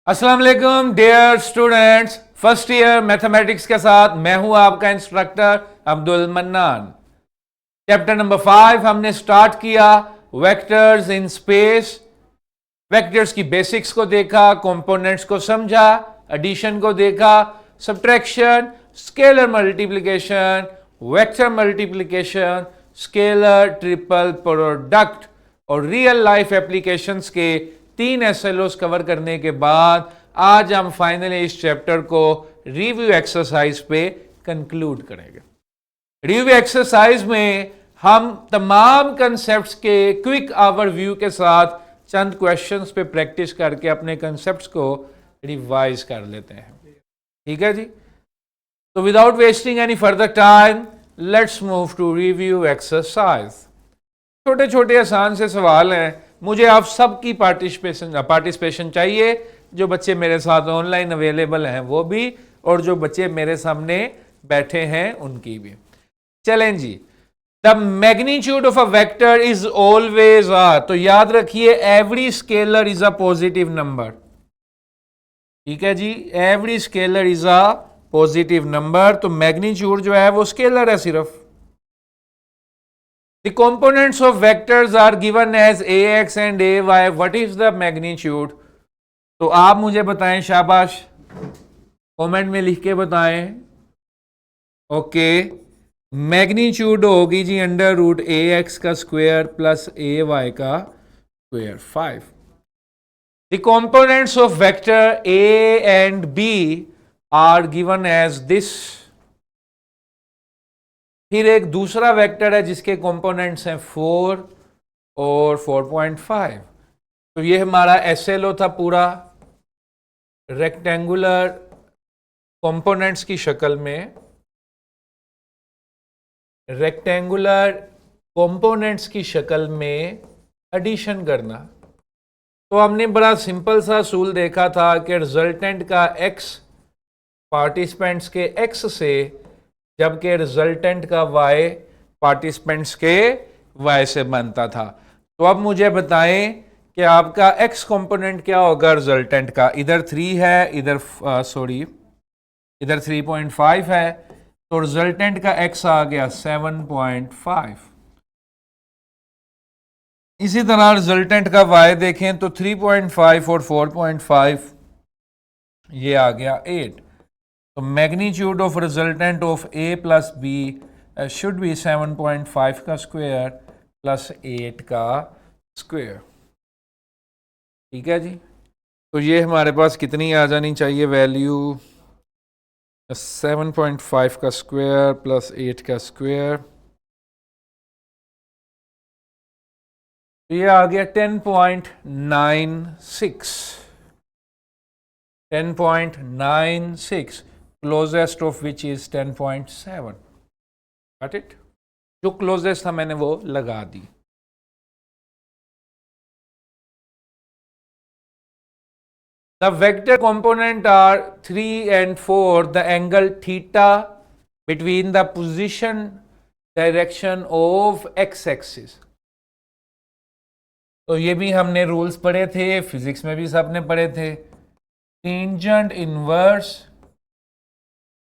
अस्सलाम वालेकुम dear students, first year mathematics के साथ मैं हूं आपका instructor Abdul Mannan. Chapter number 5 हमने स्टार्ट किया, वेक्टर्स इन स्पेस। वेक्टर्स की बेसिक्स को देखा, कंपोनेंट्स को समझा, एडिशन को देखा, subtraction, scalar multiplication, vector multiplication, scalar triple product और रियल लाइफ एप्लीकेशंस के 3 एसएलओस कवर करने के बाद आज हम फाइनली इस चैप्टर को रिव्यू एक्सरसाइज पे कंक्लूड करेंगे। रिव्यू एक्सरसाइज में हम तमाम कंसेप्ट्स के क्विक ओवरव्यू के साथ चंद क्वेश्चंस पे प्रैक्टिस करके अपने कंसेप्ट्स को रिवाइज कर लेते हैं। ठीक है जी, तो without wasting any further time let's move to review exercise. छोटे छोटे आसान से सवाल हैं, मुझे आप सबकी पार्टिसिपेशन चाहिए। जो बच्चे मेरे साथ ऑनलाइन अवेलेबल हैं वो भी, और जो बच्चे मेरे सामने बैठे हैं उनकी भी। चलें जी, the magnitude of a vector is always R. तो याद रखिए every scalar is a positive number. ठीक है जी, every scalar is a positive number. तो मैग्नीट्यूड जो है वो स्केलर है सिर्फ। The components of vectors are given as ax and ay. What is the magnitude? तो आप मुझे बताएं, शाबाश, कमेंट में लिख के बताएं। ओके, मैग्नीट्यूड होगी जी अंडर रूट ए एक्स का स्क्वायर प्लस ए वाई का square 5। The components of vector a and b are given as this। फिर एक दूसरा वेक्टर है जिसके कंपोनेंट्स हैं 4 और 4.5। तो ये हमारा एसएलओ था पूरा रेक्टेंगुलर कंपोनेंट्स की शक्ल में। रेक्टेंगुलर कंपोनेंट्स की शक्ल में एडिशन करना। तो हमने बड़ा सिंपल सा असूल देखा था कि रिजल्टेंट का एक्स पार्टिसिपेंट्स के एक्स से, जबकि रिजल्टेंट का y पार्टिसिपेंट्स के y से बनता था। तो अब मुझे बताएं कि आपका x कंपोनेंट क्या होगा रिजल्टेंट का। इधर 3 है, इधर इधर 3.5 है, तो रिजल्टेंट का x आ गया 7.5। इसी तरह रिजल्टेंट का y देखें तो 3.5 और 4.5 ये आ गया 8। तो magnitude of resultant of a plus b should be 7.5 का स्क्वायर प्लस 8 का स्क्वायर। ठीक है जी, तो ये हमारे पास कितनी आ जानी चाहिए वैल्यू, 7.5 का स्क्वायर प्लस 8 का स्क्वायर। तो ये आ गया 10.96। 10.96, closest of which is 10.7. Got it? जो closest था मैंने वो लगा दी। The vector component are 3 and 4. The angle theta between the position direction of x-axis. तो ये भी हमने रूल्स पढ़े थे, फिजिक्स में भी सबने पढ़े थे। Tangent inverse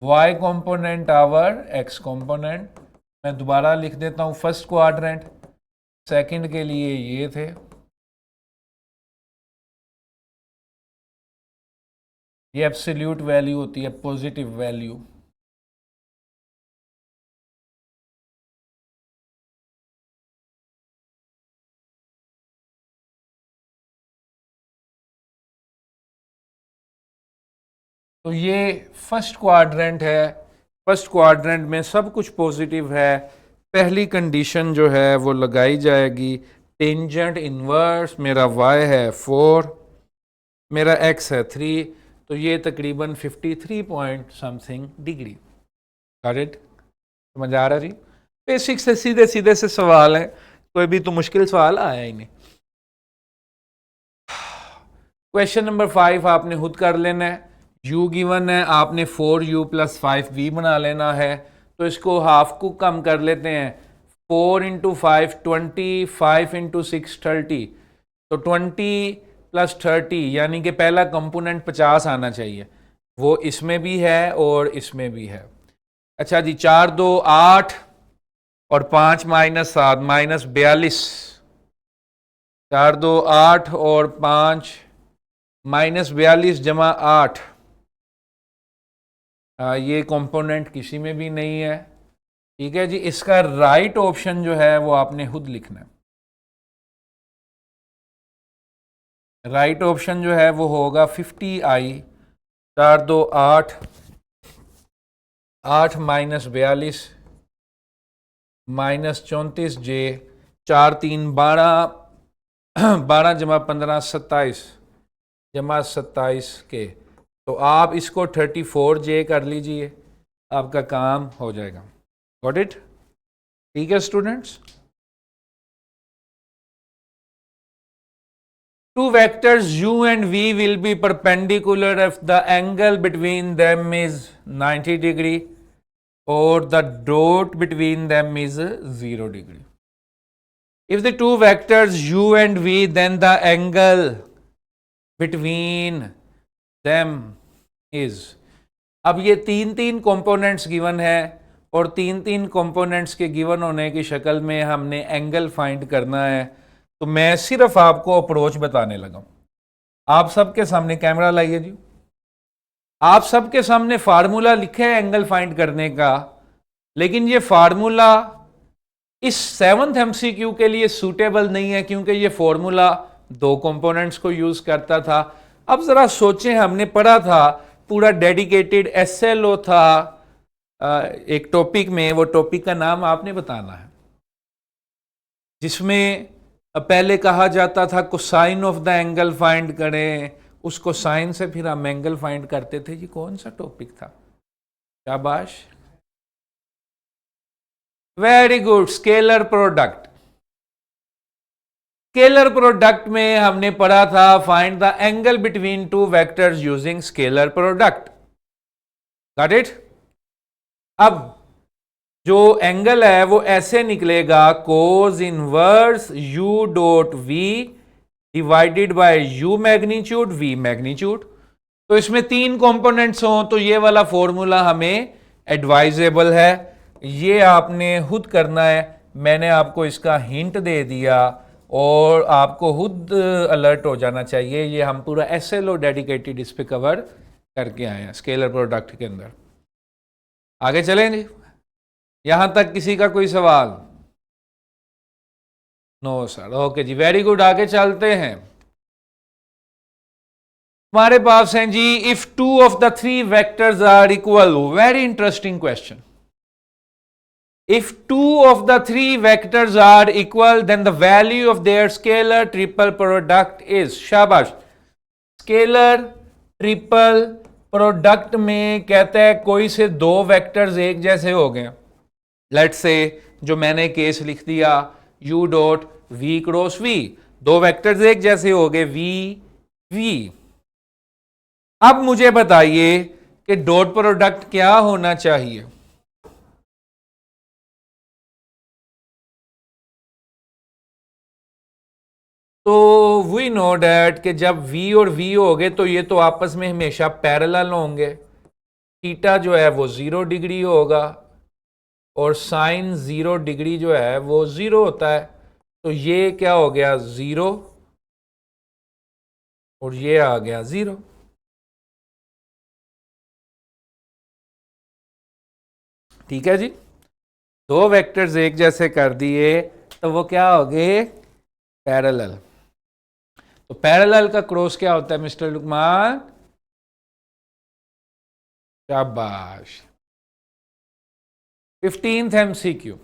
y component over x component. मैं दोबारा लिख देता हूं, फर्स्ट क्वाड्रेंट, सेकंड के लिए ये थे। ये एब्सोल्यूट वैल्यू होती है, पॉजिटिव वैल्यू। तो ये फर्स्ट क्वाड्रेंट है। फर्स्ट क्वाड्रेंट में सब कुछ पॉजिटिव है। पहली कंडीशन जो है वो लगाई जाएगी, टेंजेंट इनवर्स मेरा y है 4, मेरा x है 3, तो ये तकरीबन 53 पॉइंट समथिंग डिग्री। करेक्ट? समझ आ रहा जी? बेसिक से सीधे सीधे से सवाल है, कोई भी तो मुश्किल सवाल आया ही नहीं। क्वेश्चन नंबर 5 आपने खुद कर लेना है। u गिवन है, आपने 4u प्लस 5v बना लेना है। तो इसको हाफ को कम कर लेते हैं। 4 इंटू 5 20, 5 इंटू 6 30, तो 20 प्लस 30, यानी कि पहला कंपोनेंट 50 आना चाहिए, वो इसमें भी है और इसमें भी है। अच्छा जी, 4 2 8 और 5 माइनस 7 माइनस 42, 4 2 8 और 5 माइनस 42 जमा 8, ये कंपोनेंट किसी में भी नहीं है। ठीक है जी, इसका राइट ऑप्शन जो है वो आपने खुद लिखना है। राइट ऑप्शन जो है वो होगा 50i, 4 2 8, 8 माइनस 42 माइनस 34j, 4 3 12, 12 जमा 15 27 जमा 27 के, तो आप इसको 34j कर लीजिए, आपका काम हो जाएगा। Got it? ठीक है students. Two vectors u and v will be perpendicular if the angle between them is 90 degree or the dot between them is 0 degree. If the two vectors u and v, then the angle between them is, अब ये तीन तीन components given है और तीन तीन components के given होने की शक्ल में हमने एंगल फाइंड करना है। तो मैं सिर्फ आपको अप्रोच बताने लगा हूं। आप सबके सामने कैमरा लाइए जी, आप सबके सामने फार्मूला लिखे है एंगल फाइंड करने का, लेकिन ये फार्मूला इस 7th MCQ के लिए सूटेबल नहीं है, क्योंकि ये फॉर्मूला दो कंपोनेंट्स को यूज करता था। अब जरा सोचें, हमने पढ़ा था पूरा डेडिकेटेड SLO था एक टॉपिक में, वो टॉपिक का नाम आपने बताना है, जिसमें पहले कहा जाता था cosine of the angle find करें, उस कोसाइन से फिर हम एंगल फाइंड करते थे। जी कौन सा टॉपिक था? शाबाश, very good, scalar product. Scalar product में हमने पढ़ा था find the angle between two vectors using scalar product. Got it? अब जो एंगल है वो ऐसे निकलेगा, cos inverse u dot v divided by u magnitude v magnitude. तो इसमें तीन कंपोनेंट्स हों तो ये वाला फॉर्मूला हमें एडवाइजेबल है, ये आपने खुद करना है। मैंने आपको इसका हिंट दे दिया और आपको खुद अलर्ट हो जाना चाहिए। ये हम पूरा SLO डेडिकेटेड इस पे कवर करके आए हैं स्केलर प्रोडक्ट के अंदर। आगे चलेंगे, यहां तक किसी का कोई सवाल? नो सर, ओके जी, वेरी गुड, आगे चलते हैं। हमारे पास हैं जी, if two of the three vectors are equal, very interesting question. If two of the three vectors are equal, then the value of their scalar triple product is, शाबाश, scalar triple product में कहता है कोई से दो vectors एक जैसे हो गए। लेट्स से जो मैंने केस लिख दिया u dot v cross v, दो वेक्टर्स एक जैसे हो गए v v। अब मुझे बताइए कि डॉट प्रोडक्ट क्या होना चाहिए? तो वी नो डैट कि जब v और v हो गए तो ये तो आपस में हमेशा पैरेलल होंगे। थीटा जो है वो 0 डिग्री होगा और साइन 0 डिग्री जो है वो 0 होता है। तो ये क्या हो गया 0 और ये आ गया 0। ठीक है जी, दो वेक्टर्स एक जैसे कर दिए तो वो क्या हो गए? पैरेलल। तो पैरेलल का क्रॉस क्या होता है मिस्टर लुकमान? शाबाश, 15th MCQ।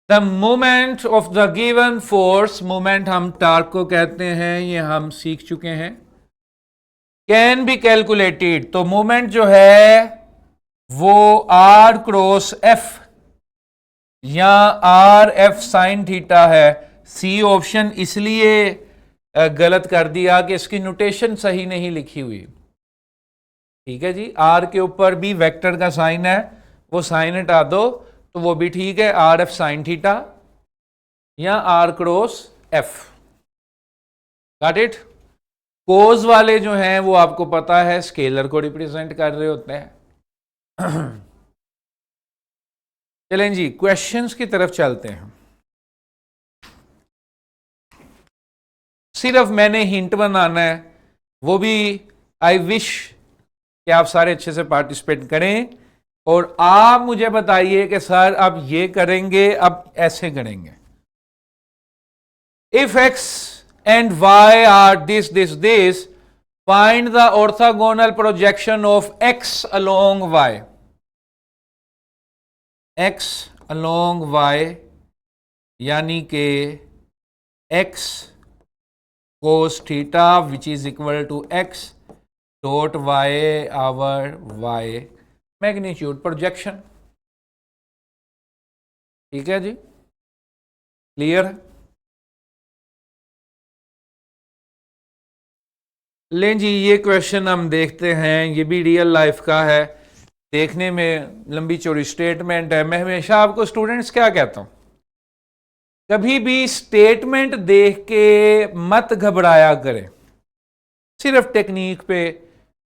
The moment of the given force, moment हम टार्क को कहते हैं, ये हम सीख चुके हैं, कैन बी कैलकुलेटेड। तो मोमेंट जो है वो R क्रॉस F या RF साइन थीटा है। सी ऑप्शन इसलिए गलत कर दिया कि इसकी नोटेशन सही नहीं लिखी हुई। ठीक है जी, R के ऊपर भी वेक्टर का साइन है, वो साइन हटा दो तो वो भी ठीक है, RF साइन थीटा या R cross F। Got it. Cos वाले जो हैं वो आपको पता है स्केलर को रिप्रेजेंट कर रहे होते हैं। चलें जी क्वेश्चंस की तरफ चलते हैं। सिर्फ मैंने हिंट बनाना है, वो भी आई विश कि आप सारे अच्छे से पार्टिसिपेट करें और आप मुझे बताइए कि सर अब ये करेंगे, अब ऐसे करेंगे। If x and y are this, find the orthogonal projection of x along y. x along y यानी कि x cos theta which is equal to x dot y our y magnitude projection। ठीक है जी, clear है। लें जी ये question हम देखते हैं, ये भी रियल लाइफ का है, देखने में लंबी चौड़ी स्टेटमेंट है। मैं हमेशा आपको स्टूडेंट्स क्या कहता हूं, कभी भी स्टेटमेंट देख के मत घबराया करें, सिर्फ टेक्निक पे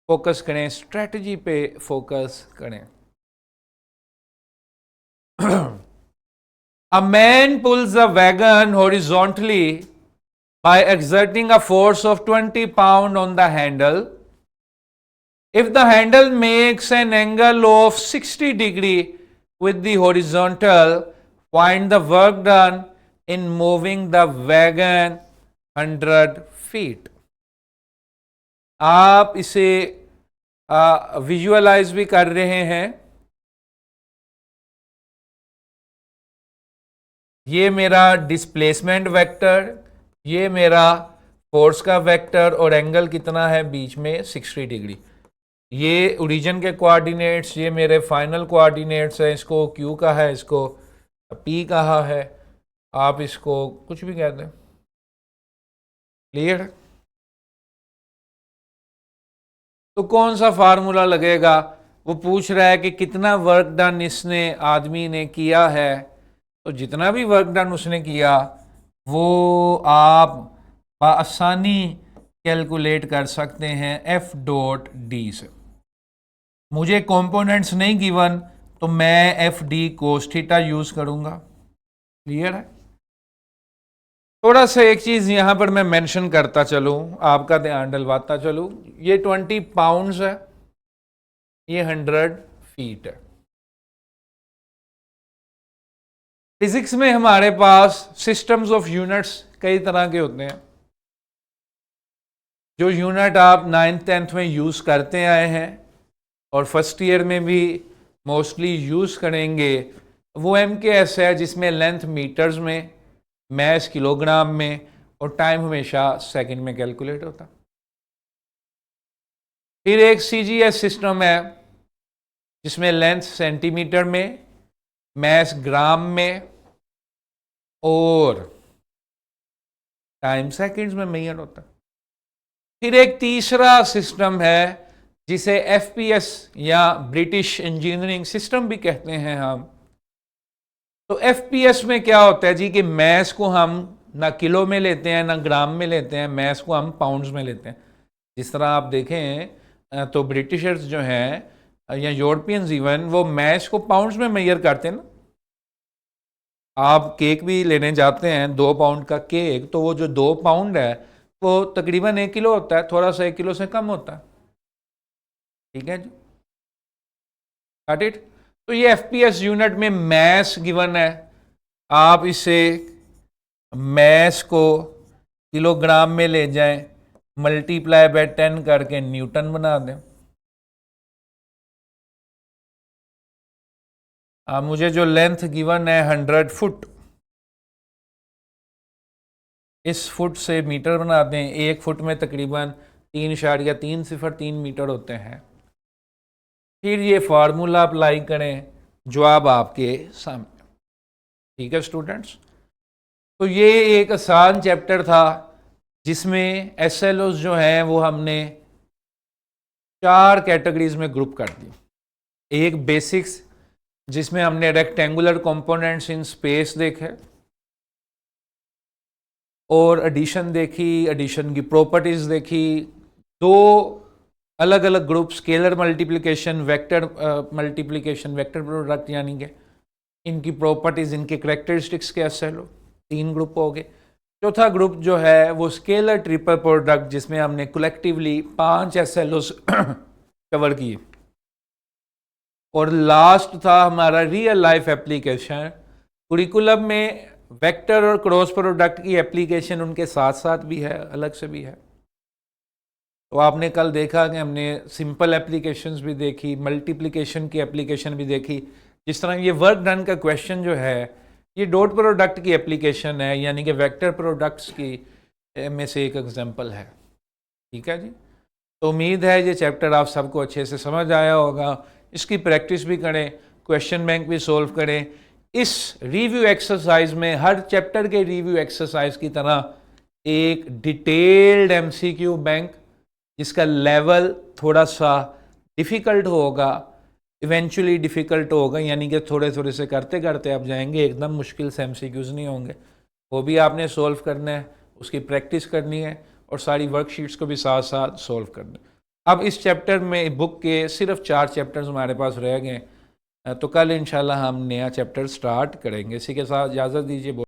फोकस करें, स्ट्रेटजी पे फोकस करें। A man pulls a wagon horizontally by exerting a force of 20 pounds on the handle. If the handle makes an angle of 60 degree with the horizontal, find the work done in moving the wagon 100 feet. आप इसे visualise भी कर रहे हैं। ये मेरा displacement vector, ये मेरा फोर्स का वेक्टर और एंगल कितना है बीच में 60 डिग्री। ये ओरिजिन के कोऑर्डिनेट्स, ये मेरे फाइनल कोऑर्डिनेट्स है। इसको Q कहा है, इसको P कहा है, आप इसको कुछ भी कहते हैं। क्लियर? तो कौन सा फार्मूला लगेगा? वो पूछ रहा है कि कितना वर्क डन इसने आदमी ने किया है, तो जितना भी वर्क डन उसने किया वो आप आसानी कैलकुलेट कर सकते हैं F डॉट डी से। मुझे कंपोनेंट्स नहीं गिवन तो मैं F d cos theta use करूंगा। क्लियर है? थोड़ा सा एक चीज यहां पर मैं मेंशन करता चलूं, आपका ध्यान डलवाता चलूं। ये 20 पाउंड्स है, ये 100 फीट है। फिजिक्स में हमारे पास सिस्टम्स ऑफ यूनिट्स कई तरह के होते हैं। जो यूनिट आप 9th 10th में यूज करते आए हैं और फर्स्ट ईयर में भी मोस्टली यूज करेंगे, वो MKS है, जिसमें लेंथ मीटर्स में, मैस किलोग्राम में और टाइम हमेशा सेकंड में कैलकुलेट होता। फिर एक CGS सिस्टम है जिसमें लेंथ सेंटीमीटर में, मैस ग्राम में और टाइम सेकंड्स में मेजर होता। फिर एक तीसरा सिस्टम है जिसे FPS या ब्रिटिश इंजीनियरिंग सिस्टम भी कहते हैं हम। तो FPS में क्या होता है जी कि मैस को हम ना किलो में लेते हैं ना ग्राम में लेते हैं, मैस को हम पाउंड्स में लेते हैं। जिस तरह आप देखें तो ब्रिटिशर्स जो हैं या यूरोपियंस इवन, वो मैस को पाउंड्स में मेजर करते हैं ना। आप केक भी लेने जाते हैं 2 पाउंड का केक, तो वो जो 2 पाउंड है वो तकरीबन 1 किलो होता है, थोड़ा सा 1 किलो से कम होता है। ठीक है जी, गॉट इट। तो ये FPS यूनिट में मैस गिवन है, आप इसे मैस को किलोग्राम में ले जाएं, मल्टीप्लाई बाय 10 करके न्यूटन बना दें। मुझे जो लेंथ गिवन है 100 फुट, इस फुट से मीटर बना दें। 1 फुट में तकरीबन 3.303 मीटर होते हैं। फिर ये फार्मूला अप्लाई करें, जवाब आपके सामने। ठीक है स्टूडेंट्स, तो ये एक आसान चैप्टर था जिसमें SLOs जो हैं वो हमने 4 कैटेगरीज में ग्रुप कर दी। एक बेसिक्स, जिसमें हमने रेक्टेंगुलर कंपोनेंट्स इन स्पेस देखे। और एडिशन देखी, एडिशन की प्रॉपर्टीज़ देखी, दो अलग अलग group, scalar multiplication, vector multiplication, vector product, यानी कि इनकी प्रॉपर्टीज़, इनके करेक्टरिस्टिक्स कैसे लो, 3 ग्रुप हो गए। चौथा ग्रुप जो है वो स्केलर ट्रिपल प्रोडक्ट, जिसमें हमने कलेक्टिवली 5 SLOs कवर किए। और लास्ट था हमारा रियल लाइफ एप्लीकेशन। कुरिकुलम में वेक्टर और क्रॉस प्रोडक्ट की एप्लीकेशन उनके साथ साथ भी है, अलग से भी है। तो आपने कल देखा कि हमने सिंपल एप्लीकेशंस भी देखी, मल्टीप्लिकेशन की एप्लीकेशन भी देखी। जिस तरह ये वर्क डन का क्वेश्चन जो है ये डॉट प्रोडक्ट की एप्लीकेशन है, यानी कि वेक्टर प्रोडक्ट्स की में से एक एग्जांपल है। ठीक है जी। तो उम्मीद है ये चैप्टर आप सबको अच्छे से समझ आया होगा। इसकी प्रैक्टिस भी करें, क्वेश्चन बैंक भी सॉल्व करें। इस रिव्यू एक्सरसाइज में हर चैप्टर के रिव्यू एक्सरसाइज की तरह एक डिटेल्ड MCQ बैंक, जिसका लेवल थोड़ा सा डिफ़िकल्ट होगा, इवेंचुअली डिफ़िकल्ट होगा, यानी कि थोड़े थोड़े से करते करते आप जाएंगे, एकदम मुश्किल से MCQs नहीं होंगे। वो भी आपने सॉल्व करना है, उसकी प्रैक्टिस करनी है और सारी वर्कशीट्स को भी साथ साथ सॉल्व करना है। अब इस चैप्टर में बुक के सिर्फ 4 चैप्टर्स हमारे पास रह गए, तो कल इंशाल्लाह हम नया चैप्टर स्टार्ट करेंगे। इसी के साथ इजाज़त दीजिए।